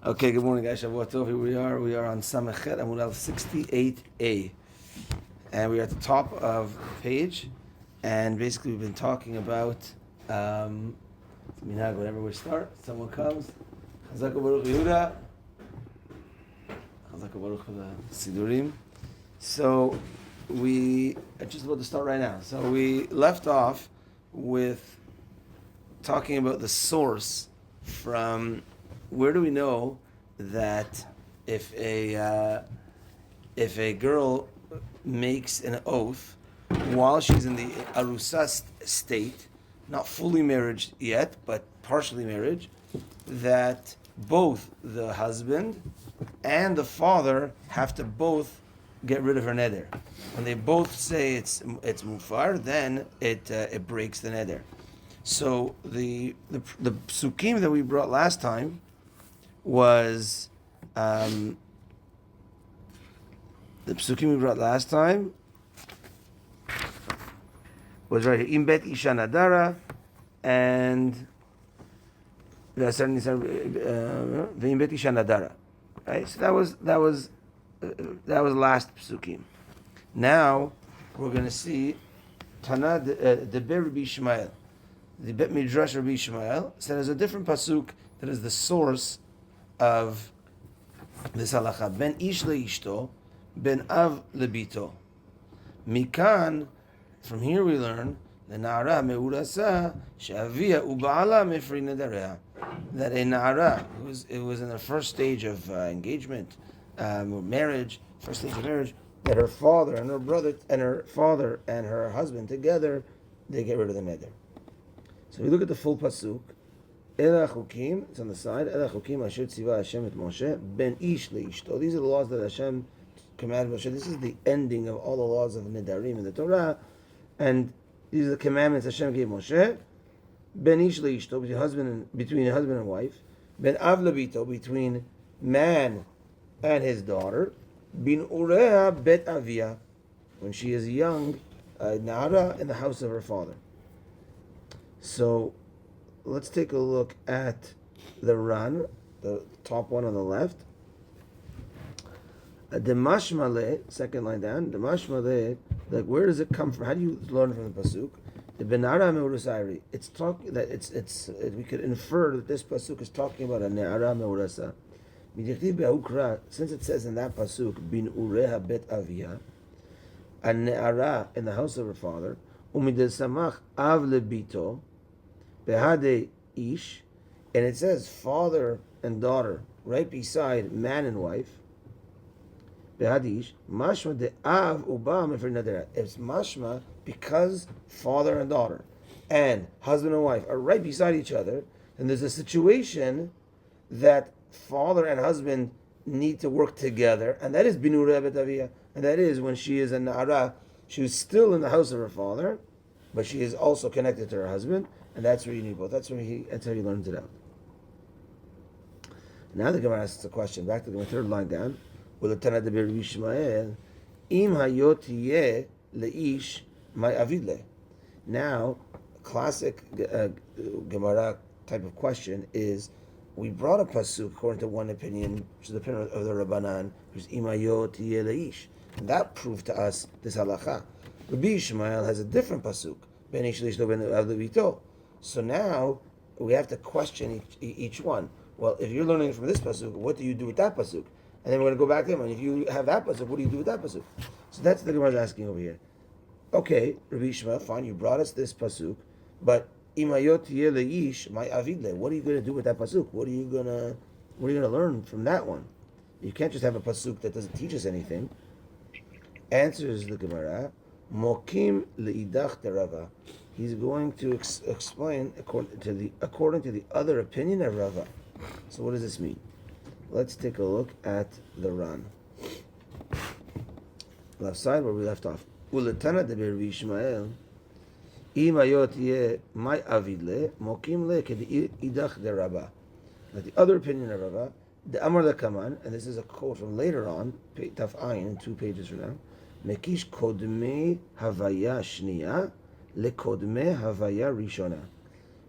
Okay, good morning, guys. Shavuot Tov. Here we are. We are on Samachet Amud Al 68a. And we are at the top of the page. And basically, we've been talking about, whenever we start, someone comes. Chazak Baruch Yehuda. Chazak Baruch for the Sidurim. So, we are just about to start right now. So, we left off with talking about the source from where do we know that if a girl makes an oath while she's in the arusa state, not fully married yet, but partially married, that both the husband and the father have to both get rid of her neder. When they both say it's mufar, then it breaks the neder. So the psukim that we brought last time was the psukim we brought last time was right here. Imbet isha nadara and v'imbet isha nadara. Right. So that was last psukim. Now we're going to see Tana the Rabbi Ishmael. The Bet Midrash Rabbi Ishmael said there's a different pasuk that is the source of this halacha. Ben ish leishto, ben av lebito. Mikan, from here we learn the na'ara meurasa she'avia u'ba'ala mifri nedareha, that a na'ara it was in the first stage of engagement, marriage, first stage of marriage, that her father and her brother and her father and her husband together, they get rid of the neder. So we look at the full pasuk. Ela chukim, it's on the side. Ela chukim asher tziva Hashem et Moshe ben ish leishto. These are the laws that Hashem commanded Moshe. This is the ending of all the laws of Nedarim in the Torah, and these are the commandments Hashem gave Moshe. Ben ish leishto, between husband and wife. Ben av lebito, between man and his daughter. Bin ureha bet avia, when she is young, nara in the house of her father. So, let's take a look at the Ran, the top one on the left. The mashmale, second line down. The mashmale, like where does it come from? How do you learn from the pasuk? The benara meurasari. It's talking that it's we could infer that this pasuk is talking about a ne'ara meurasa. Since it says in that pasuk bin ureha bet avia, a ne'ara in the house of her father. Umidel samach av lebito. Behade ish, and it says father and daughter right beside man and wife. Behade ish, mashma de av uba mefir nadera. It's mashma because father and daughter and husband and wife are right beside each other, and there's a situation that father and husband need to work together, and that is binura betavia, and that is when she is a na'ara, she was still in the house of her father, but she is also connected to her husband. And that's where you need both. That's how he learns it out. Now the Gemara asks a question. Back to the third line down. Will the Tana de Rabbi Ishmael im hayot yeh leish my avidle? Now, a classic Gemara type of question is: we brought a pasuk according to one opinion, which is the opinion of the Rabbanan, which is im hayot yeh leish, and that proved to us this halacha. Rabbi Ishmael has a different pasuk. Ben ish leish lo ben av levito. So now we have to question each one. Well, if you're learning from this pasuk, what do you do with that pasuk? And then we're going to go back to him. And if you have that pasuk, what do you do with that pasuk? So that's what the Gemara is asking over here. Okay, Rabbi Ishmael, fine, you brought us this pasuk, but imayot leish my avidle. What are you going to do with that pasuk? What are you going to learn from that one? You can't just have a pasuk that doesn't teach us anything. Answers the Gemara, mokim leidach derava. He's going to explain according to the other opinion of Rava. So what does this mean? Let's take a look at the Ran. Left side where we left off. Uletana de Rabbi Ishmael, imayot ye my avidle mokim le kedi idach de Rava. Like the other opinion of Rava, the Amar Lekaman, and this is a quote from later on, Taf Ayin, 2 pages from now. Mekish kodmei havaya shniya. Lekodme havaya rishona.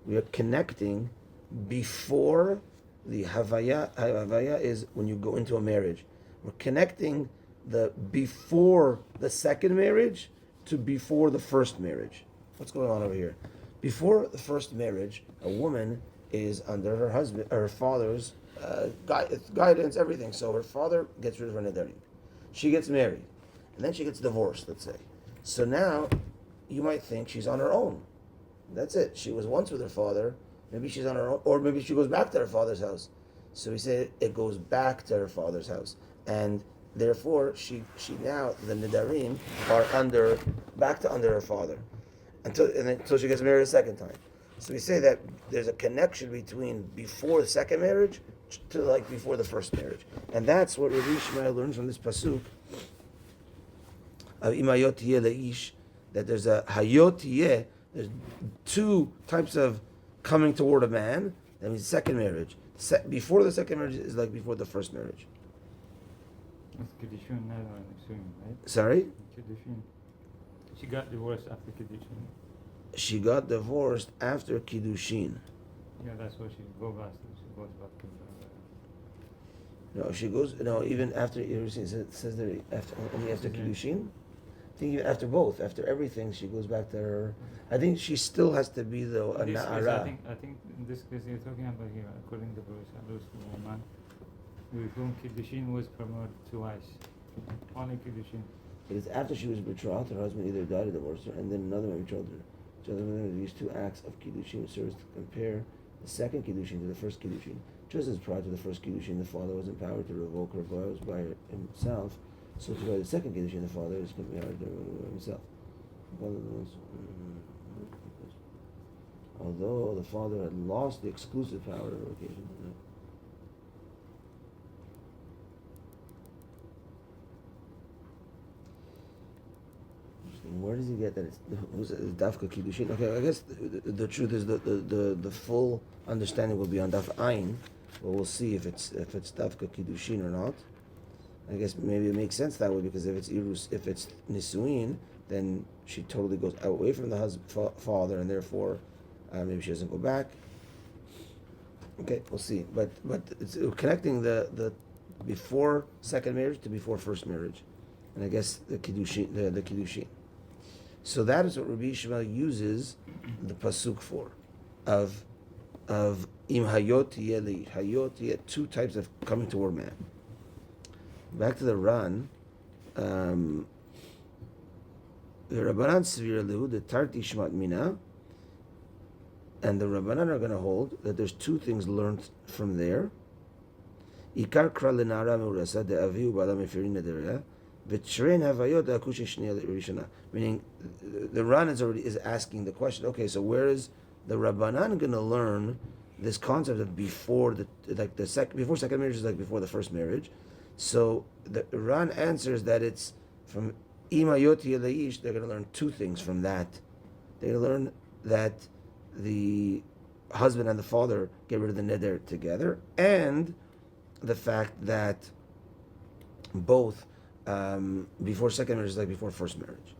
We are connecting before the Havaya is when you go into a marriage. We're connecting the before the second marriage to before the first marriage. What's going on over here? Before the first marriage, a woman is under her father's guidance, everything. So her father gets rid of her Nedarim. She gets married, and then she gets divorced, let's say. So now, you might think she's on her own. That's it. She was once with her father. Maybe she's on her own, or maybe she goes back to her father's house. So we say it goes back to her father's house, and therefore she now the Nedarim are back to under her father, until she gets married a second time. So we say that there's a connection between before the second marriage to like before the first marriage, and that's what Rabbi Ishmael learns from this pasuk of Imayot Yeh Leish, that there's a Hayot Yeh. There's two types of coming toward a man. That means second marriage. Before the second marriage is like before the first marriage. It's Kiddushin now, I'm assuming, right? Sorry? Kiddushin. She got divorced after Kiddushin. She got divorced after Kiddushin. Yeah, that's what she goes back to. She goes back to No, she goes. No, even after it says there only after Kiddushin. I think even after both, after everything, she goes back to her. I think she still has to be though a na'ara. I think in this case you're talking about here, according to Bruce, the woman with whom Kiddushin was promoted twice. Only Kiddushin. Because after she was betrothed, her husband either died or divorced her, and then another man betrothed her. So these two acts of Kiddushin serves to compare the second Kiddushin to the first Kiddushin. Just as prior to the first Kiddushin, the father was empowered to revoke her vows by himself, so to the second Kiddushin, the father is empowered to revoke himself. Although the father had lost the exclusive power of revocation. Where does he get that it's Dafka Kiddushin? Okay, I guess the truth is the full understanding will be on Daf Ayin, but we'll see if it's Dafka Kiddushin or not. I guess maybe it makes sense that way, because if it's Nisuin, then she totally goes away from the father, and therefore maybe she doesn't go back. Okay, we'll see. But it's connecting the before second marriage to before first marriage, and I guess the Kiddushin, the Kiddushin. So that is what Rabbi Ishmael uses the pasuk for, of im hayot yeli hayot yet, two types of coming toward man. Back to the Ran, the Rabbanan Svir Lehu, the Tarti Shmat Mina, and the Rabbanan are going to hold that there's two things learned from there. Ikar kra lenara meurasa de aviu bala mefirin nedereh, v'trein havayot akusha shniya rishana. Meaning, the Ran is asking the question. Okay, so where is the Rabbanan going to learn this concept of before second marriage is like before the first marriage? So the Ran answers that it's from Imayot Yeleish. They're going to learn two things from that. They're going to learn that the husband and the father get rid of the neder together, and the fact that both before second marriage is like before first marriage.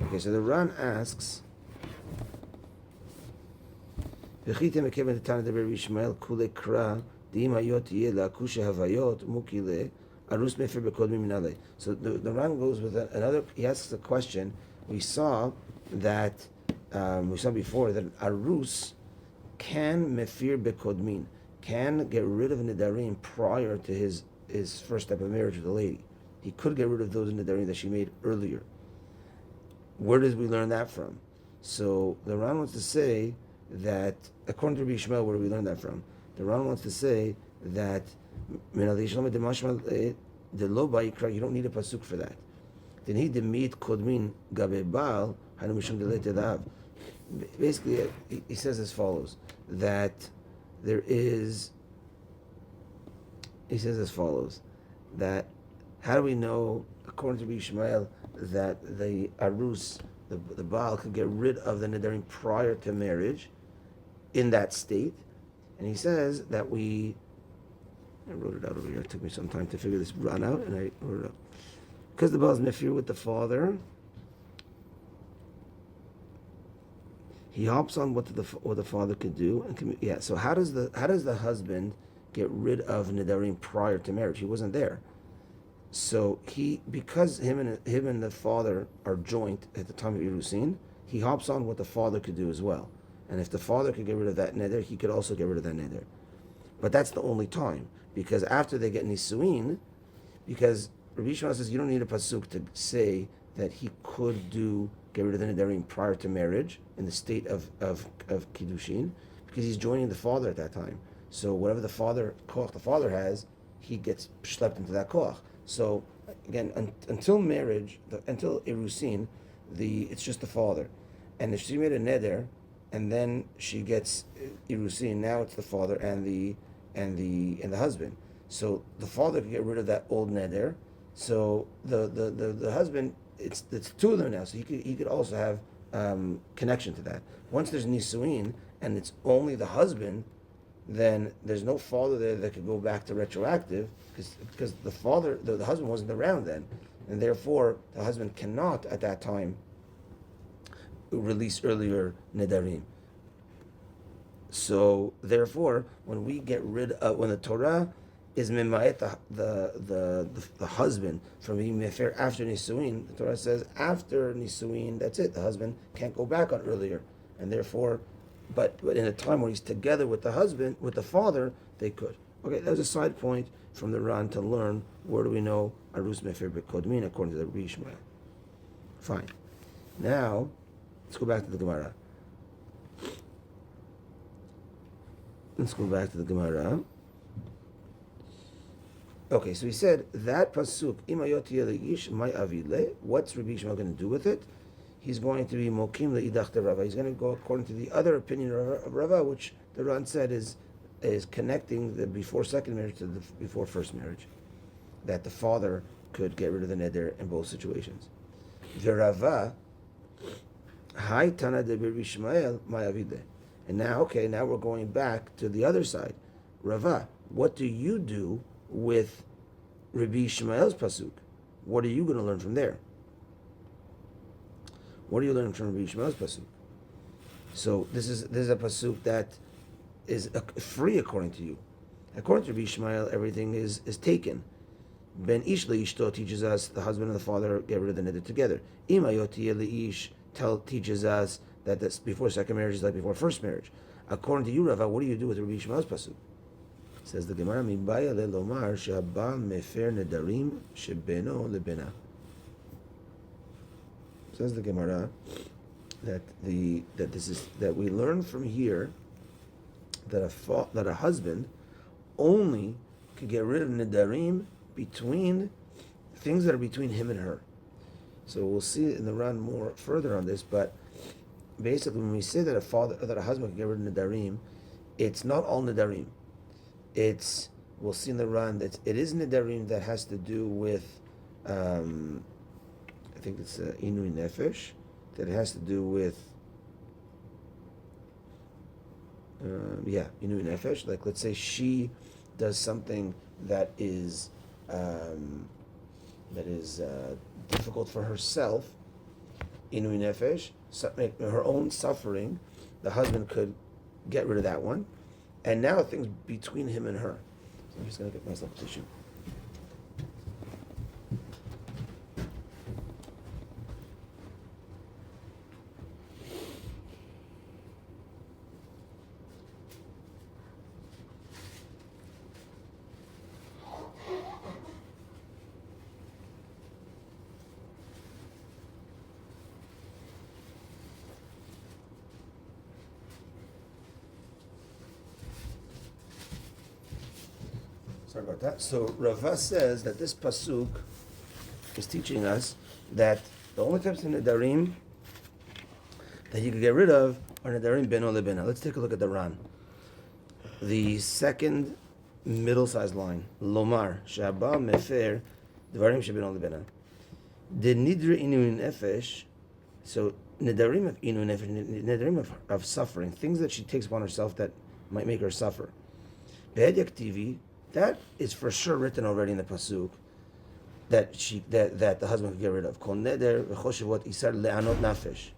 Okay, so the Ran asks, so the Ran goes with another. He asks a question. We saw before that arus can mefir bekodmin, can get rid of nedarim prior to his first step of marriage with a lady. He could get rid of those nedarim that she made earlier. Where did we learn that from? So the Ran wants to say that, according to Rabbi Ishmael, where do we learn that from? The Ran wants to say that you don't need a pasuk for that. Then he demit kodmin gabe baal hanu mishum delete. Basically, he says as follows: that there is. He says as follows: that how do we know, according to Rabbi Ishmael, that the arus, the baal, could get rid of the nedarim prior to marriage in that state? And he says that I wrote it out over here. It took me some time to figure this Ran out, and I wrote it up. Because the baal is nefir with the father, He hops on what the father could do, and So how does the husband get rid of Nedarim prior to marriage? He wasn't there. So because him and the father are joint at the time of Irusin, he hops on what the father could do as well. And if the father could get rid of that neder, he could also get rid of that neder. But that's the only time, because after they get nisuin, because Rabbi Shimon says you don't need a pasuk to say that he could get rid of the nedarim prior to marriage in the state of kiddushin, because he's joining the father at that time. So whatever the father has, he gets schlepped into that koach. So again, until marriage, until Irusin, it's just the father. And if she made a neder, and then she gets Irusin, now it's the father and the husband. So the father can get rid of that old neder. So the husband, it's two of them now. So he could also have connection to that. Once there's nisuin and it's only the husband, then there's no father there that could go back to retroactive, because the husband wasn't around then, and therefore the husband cannot at that time release earlier nedarim. So therefore, when the Torah is mimayet the husband from being mefer after nisuin, the Torah says after nisuin, that's it. The husband can't go back on earlier, and therefore, but in a time where he's together with the father, they could. Okay, that was a side point from the Ran to learn where do we know arus mefer b'kodmin according to the Rabbi Ishmael. Fine. Now, let's go back to the Gemara. Okay, so he said that pasuk imayot leish my avile. What's Rabbi Shimon going to do with it? He's going to be mokim leidach de Rava. He's going to go according to the other opinion of Rava, which the Ran said is connecting the before second marriage to the before first marriage, that the father could get rid of the neder in both situations. The Rava, Hai Tana de Rabbi Ishmael my avile. And now we're going back to the other side. Rava, what do you do with Rabbi Ishmael's pasuk? What are you going to learn from there? What are you learning from Rabbi Ishmael's pasuk? So this is a pasuk that is free according to you. According to Rabbi Ishmael, everything is taken. Ben ish leishto teaches us the husband and the father get rid of the neder together. Imayoti leish teaches us that this before second marriage is like before first marriage. According to you, Rava, what do you do with Rabbi Ishmael's pasuk? Says the Gemara, Mibaya lelomar shehabal mefer nedarim shebeno lebena. Says the Gemara that we learn from here that a husband only could get rid of nedarim between things that are between him and her. So we'll see in the Ran more further on this, but basically, when we say that a husband can get rid of nedarim, it's not all nedarim. We'll see in the Ran that it is nedarim that has to do with, I think it's inui nefesh, that has to do with, inui nefesh. Like, let's say she does something that is difficult for herself, inui nefesh, her own suffering, the husband could get rid of that one, and now things between him and her. So I'm just going to get myself a tissue. Sorry about that. So Rava says that this pasuk is teaching us that the only types of nedarim that you can get rid of are nedarim beno lebena. Let's take a look at the Ran. The second middle-sized line, lomar shaba mefer dvarim shebeno lebena. The nidre inu nefesh. So nedarim of inu nefesh, nedarim of suffering, things that she takes upon herself that might make her suffer. Be'edik TV. That is for sure written already in the pasuk that the husband could get rid of. Kol neder v'choshevot isar le'anot nafesh.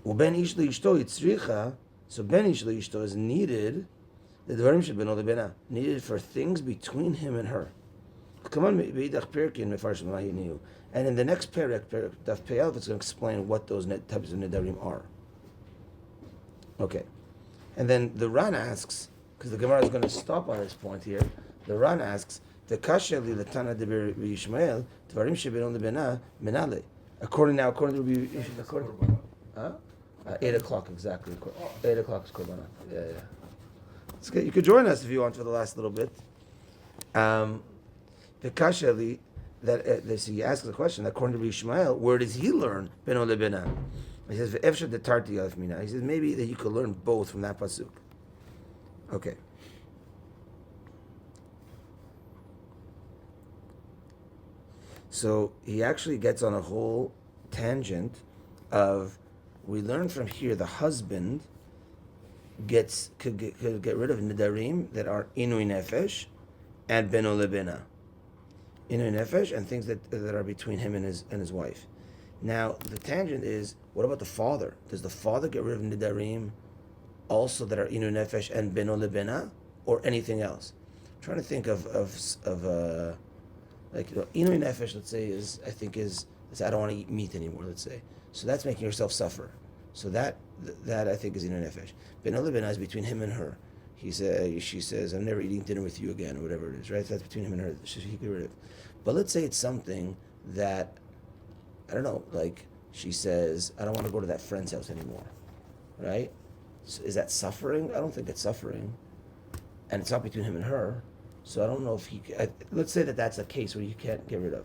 Uben ish leishto yitzricha. So ben ish leishto is needed. The Nedarim should be needed for things between him and her. Come on, and in the next parak, Daf Pei it's going to explain what those types of Nedarim are. Okay. And then the Ran asks, because the Gemara is going to stop on this point here, the Ran asks, the Kasha li Latana de Yishmael, Tvarim Shebenon Lebena, Menale. According to according, 8 o'clock exactly. 8 o'clock is Korbanah. Yeah. It's good. You could join us if you want for the last little bit. The Kashali, so he asks the question, according to Ishmael, where does he learn Beno Lebena? He says, V'efsha de tarti alef mina. He says, maybe that you could learn both from that pasuk. Okay. So he actually gets on a whole tangent of, we learn from here, the husband could get rid of Nedarim that are Inui Nefesh and Beno Lebena. Inui Nefesh and things that are between him and his wife. Now, the tangent is, what about the father? Does the father get rid of Nedarim also that are Inui Nefesh and Beno Lebena, or anything else? I'm trying to think of Inui Nefesh, let's say, is I don't want to eat meat anymore, let's say. So that's making yourself suffer. So that I think is Inui Nefesh. Beno Lebena is between him and her. She says, I'm never eating dinner with you again, or whatever it is, right? So that's between him and her. He get rid of. But let's say it's something that, I don't know, like she says, I don't want to go to that friend's house anymore, right? So is that suffering? I don't think it's suffering. And it's not between him and her. So I don't know if let's say that that's a case where you can't get rid of.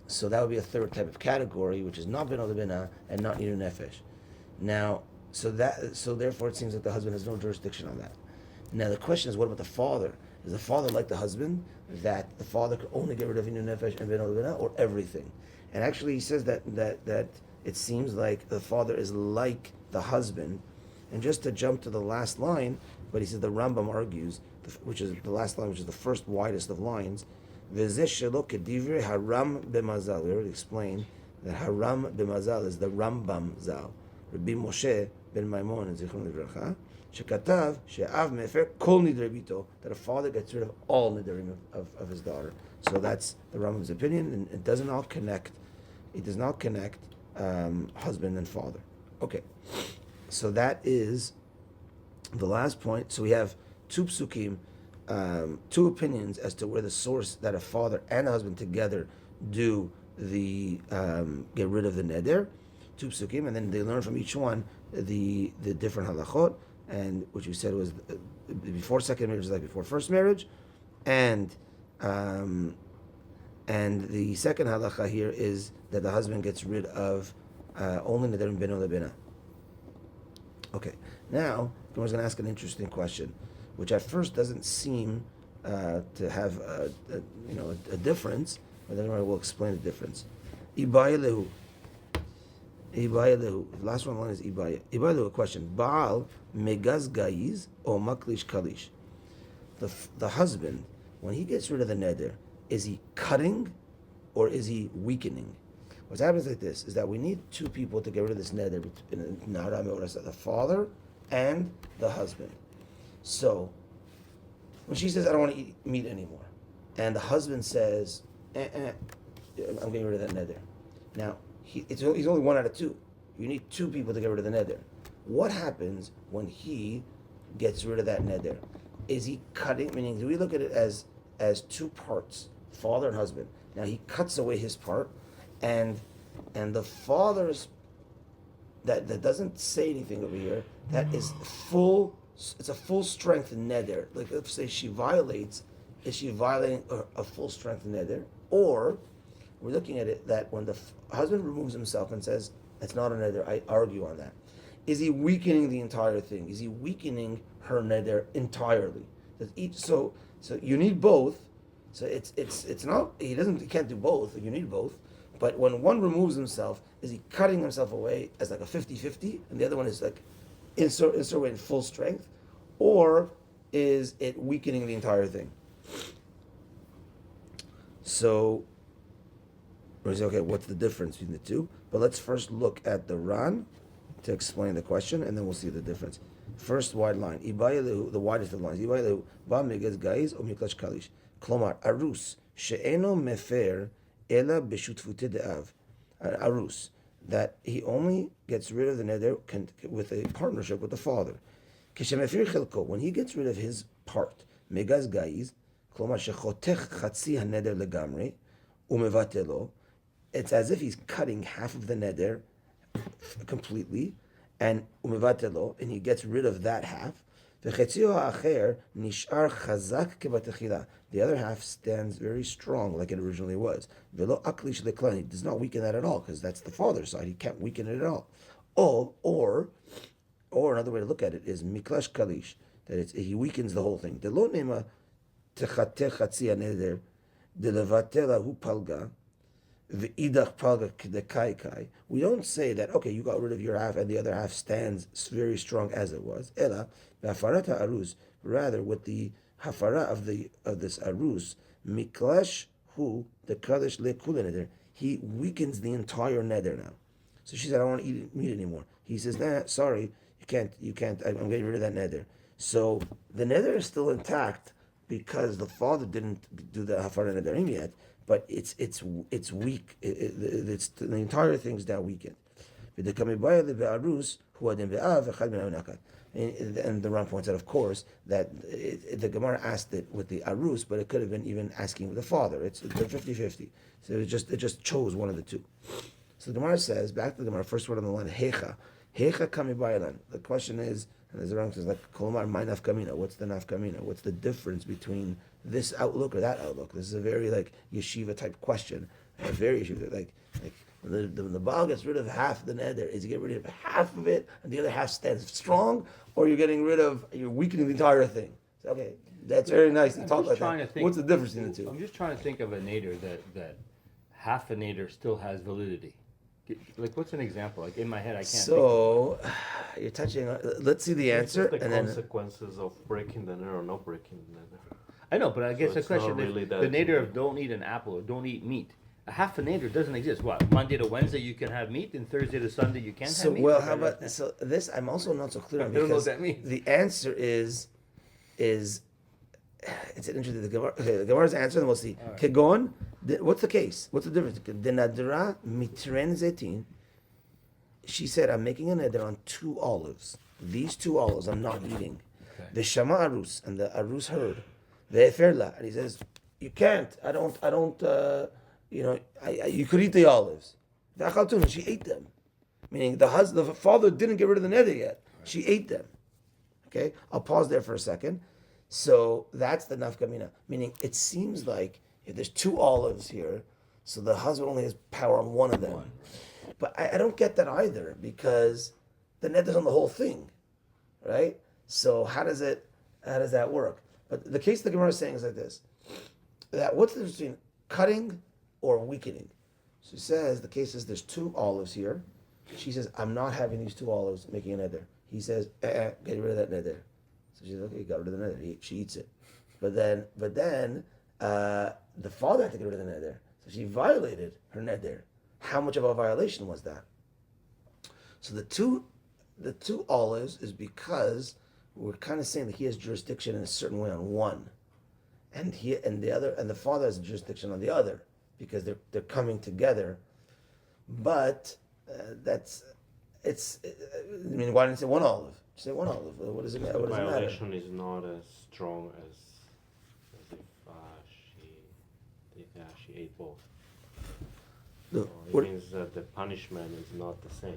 So that would be a third type of category, which is not Beno Lebena and not Inui Nefesh. Now, so therefore it seems like the husband has no jurisdiction on that. Now the question is, what about the father? Is the father like the husband, that the father could only get rid of Inui Nefesh and Beno Lebena, or everything? And actually he says that it seems like the father is like the husband. And just to jump to the last line, but he says the Rambam argues, which is the last line, which is the first widest of lines, haram b'mazal. We already explained that haram b'mazal is the Rambam zal. Rabbi Moshe ben Maimon, Zichron Livracha, shekatav she'av mefer kol nidrei bito, that a father gets rid of all nidarim of his daughter. So that's the Rambam's opinion, and it does not connect husband and father. Okay, so that is the last point. So we have two psukim, two opinions as to where the source that a father and a husband together do the get rid of the neder. Two psukim, and then they learn from each one the different halachot, and which we said was before second marriage is like before first marriage, and the second halacha here is that the husband gets rid of only nedarim beno lebena. Okay, now I was going to ask an interesting question, which at first doesn't seem to have a difference, but then I will explain the difference. Ibayalehu. The last one line is Ibaya. Ibaya, a question. Baal megaz gaiz or maklish kalish. The husband, when he gets rid of the neder, is he cutting or is he weakening? What happens like this is that we need two people to get rid of this neder, the father and the husband. So when she says, I don't want to eat meat anymore, and the husband says, I'm getting rid of that neder. Now, he's only one out of two. You need two people to get rid of the neder. What happens when he gets rid of that neder? Is he cutting? Meaning, do we look at it as two parts, father and husband? Now he cuts away his part, and the father's that doesn't say anything over here. That is full. It's a full strength neder. Like if say she violates, is she violating a full strength neder, or we're looking at it that when the husband removes himself and says, it's not a neder, I argue on that. Is he weakening the entire thing? Is he weakening her neder entirely? So you need both. So it's not, he can't do both, you need both. But when one removes himself, is he cutting himself away as like a 50-50, and the other one is like insert away in full strength? Or is it weakening the entire thing? So, we say, okay, what's the difference between the two? But let's first look at the Ran, to explain the question, and then we'll see the difference. First wide line, the widest of the lines. Ibaylehu ba megaz gaiz o miklash kalish. Klomar arus she'eno mefer ela b'shutfute de'av. Arus, that he only gets rid of the neder with a partnership with the father. Kishemefir chilko, when he gets rid of his part, megaz gaiz, klomar shechotech chatzi haneder legamre umevatelo. It's as if he's cutting half of the neder completely, and umevatelo, and he gets rid of that half. The other half stands very strong, like it originally was. He does not weaken that at all, because that's the father's side. He can't weaken it at all. Or another way to look at it is miklash kalish, that he weakens the whole thing. We don't say that, okay, you got rid of your half and the other half stands very strong as it was. Rather, with the hafara of this arus, miklash hu the kadesh le neder, he weakens the entire neder now. So she said, I don't want to eat meat anymore. He says, nah, sorry, you can't, I'm getting rid of that neder. So the neder is still intact because the father didn't do the hafara nedarim yet, but it's weak. It's the entire thing's now weakened. And the Ram points out, of course, that the Gemara asked it with the arus, but it could have been even asking with the father. It's 50-50. So it just chose one of the two. So the Gemara says, back to the Gemara, first word on the line, hecha kami ba'ilan. The question is, and as the Ram says, like, kolomar my nafkamina. What's the nafkamina? What's the difference between this outlook or that outlook? This is a very like yeshiva type question. Very yeshiva, like when the Baal gets rid of half the neder, is he getting rid of half of it and the other half stands strong, or you're weakening the entire thing? So, okay, that's very nice to talk about that. What's the difference in the two? I'm just trying to think of a neder that half a neder still has validity. Like, what's an example? Like, in my head, I can't. So, you're touching on, let's see the answer. The and consequences of breaking the neder or not breaking the neder. I know, but I guess the question is, really the neder of don't eat an apple or don't eat meat. A half a neder doesn't exist. What, Monday to Wednesday you can have meat, and Thursday to Sunday you can't have meat? Well, how about, so this I'm also not so clear on, because I don't know what that means. The answer is it's an interesting, the Gemara's answer, and we'll see. Right. Kegon, what's the case? What's the difference? The nadra mitren zetin. She said, I'm making a neder on 2 olives. These 2 olives I'm not eating. The shama arus, and the arus heard. The eferla, and he says, you can't. I don't. You could eat the olives. And she ate them. Meaning the father didn't get rid of the neder yet. Right. She ate them. Okay, I'll pause there for a second. So that's the nafkamina. Meaning it seems like if there's 2 olives here, so the husband only has power on one of them. But I don't get that either, because the neder's on the whole thing, right? So how does that work? But the case the Gemara is saying is like this: that what's the difference between cutting or weakening? She says the case is there's 2 olives here. She says, I'm not having these 2 olives making a neder. He says, get rid of that neder. So she says, okay, got rid of the neder. She eats it. But then the father had to get rid of the neder. So she violated her neder. How much of a violation was that? So the two olives is because we're kind of saying that he has jurisdiction in a certain way on one, and the father has jurisdiction on the other, because they're coming together. But why didn't you say 1 olive? Say 1 olive. What does it matter? The violation is not as strong as if she ate both. So it means that the punishment is not the same.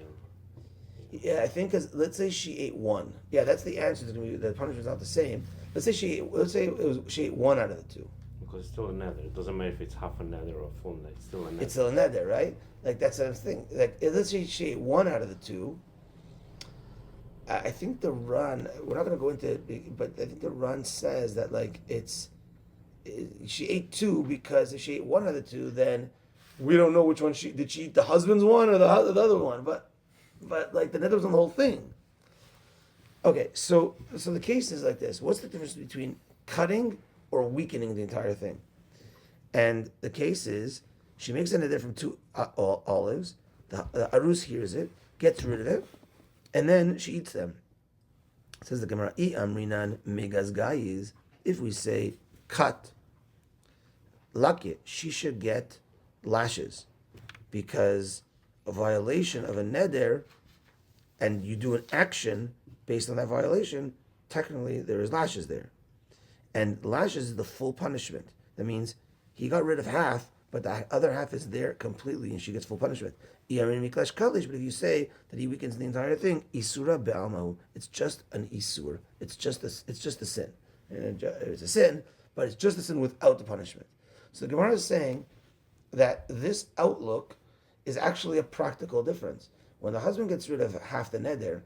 Yeah, I think, because let's say she ate 1. Yeah, that's the answer. The punishment is not the same. Let's say she ate 1 out of the 2. Because it's still a nether. It doesn't matter if it's half a nether or a full nether. It's still a nether. It's still a nether, right? Like, that's the thing. Like, let's say she ate 1 out of the 2. I think the Ran, we're not going to go into it, but I think the Ran says that, like, she ate 2, because if she ate 1 out of the 2, then we don't know which one did she eat, the husband's one or the other one, but like the nether was on the whole thing. Okay, so the case is like this: what's the difference between cutting or weakening the entire thing? And the case is, she makes a nether from 2 olives. The arus hears it, gets rid of it, and then she eats them. Says the Gemara, I amrinan megas gayis. If we say cut, lakit, she should get lashes, because a violation of a neder, and you do an action based on that violation, technically there is lashes there. And lashes is the full punishment. That means he got rid of half, but the other half is there completely, and she gets full punishment. But if you say that he weakens the entire thing, isura be'almahu, it's just an isur. It's just a sin. And it's a sin, but it's just a sin without the punishment. So the Gemara is saying that this outlook is actually a practical difference. When the husband gets rid of half the neder,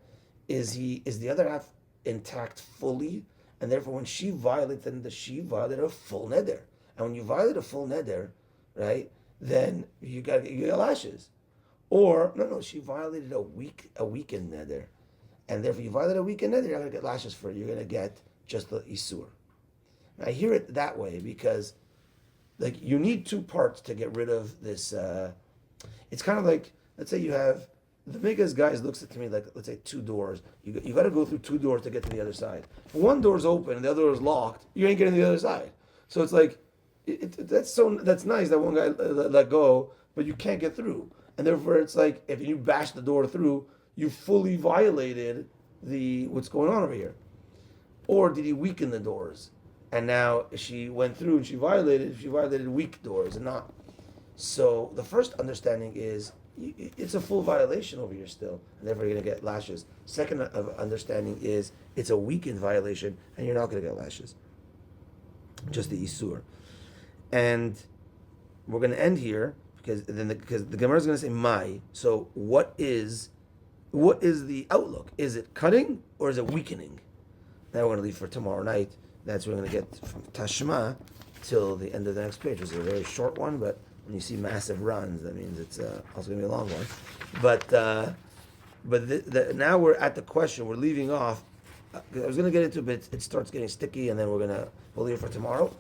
is the other half intact fully? And therefore, when she violates, then she violated a full neder. And when you violate a full neder, right, then you get lashes. Or no, she violated a weakened neder, and therefore you violate a weakened neder, you're not going to get lashes for it. You're going to get just the isur. I hear it that way because, like, you need two parts to get rid of this. It's kind of like, let's say you have the biggest guys looks at me like, let's say 2 doors. You got to go through 2 doors to get to the other side. If one door is open and the other door is locked, you ain't getting to the other side. So it's like that's nice that one guy let go, but you can't get through. And therefore, it's like if you bash the door through, you fully violated what's going on over here. Or did he weaken the doors? And now she went through and she violated weak doors and not. So the first understanding is it's a full violation over here still, and therefore you're going to get lashes. Second understanding is it's a weakened violation, and you're not going to get lashes. Just the isur. And we're going to end here because the Gemara is going to say mai. So what is the outlook? Is it cutting or is it weakening? Now we're going to leave for tomorrow night. That's what we're going to get from Tashma till the end of the next page. It's a very short one, but when you see massive runs, that means it's also going to be a long one. But now we're at the question. We're leaving off. I was going to get into it, but it starts getting sticky, and then we'll leave it for tomorrow.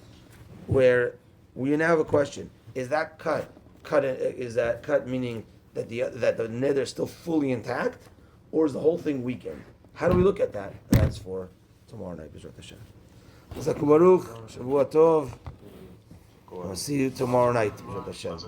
Where we now have a question: is that cut? Is that cut meaning that the nether is still fully intact, or is the whole thing weakened? How do we look at that? And that's for tomorrow night. B'ezrat Hashem. Zaku Baruch, Shavua Tov. I'll see you tomorrow night. B'ezrat Hashem.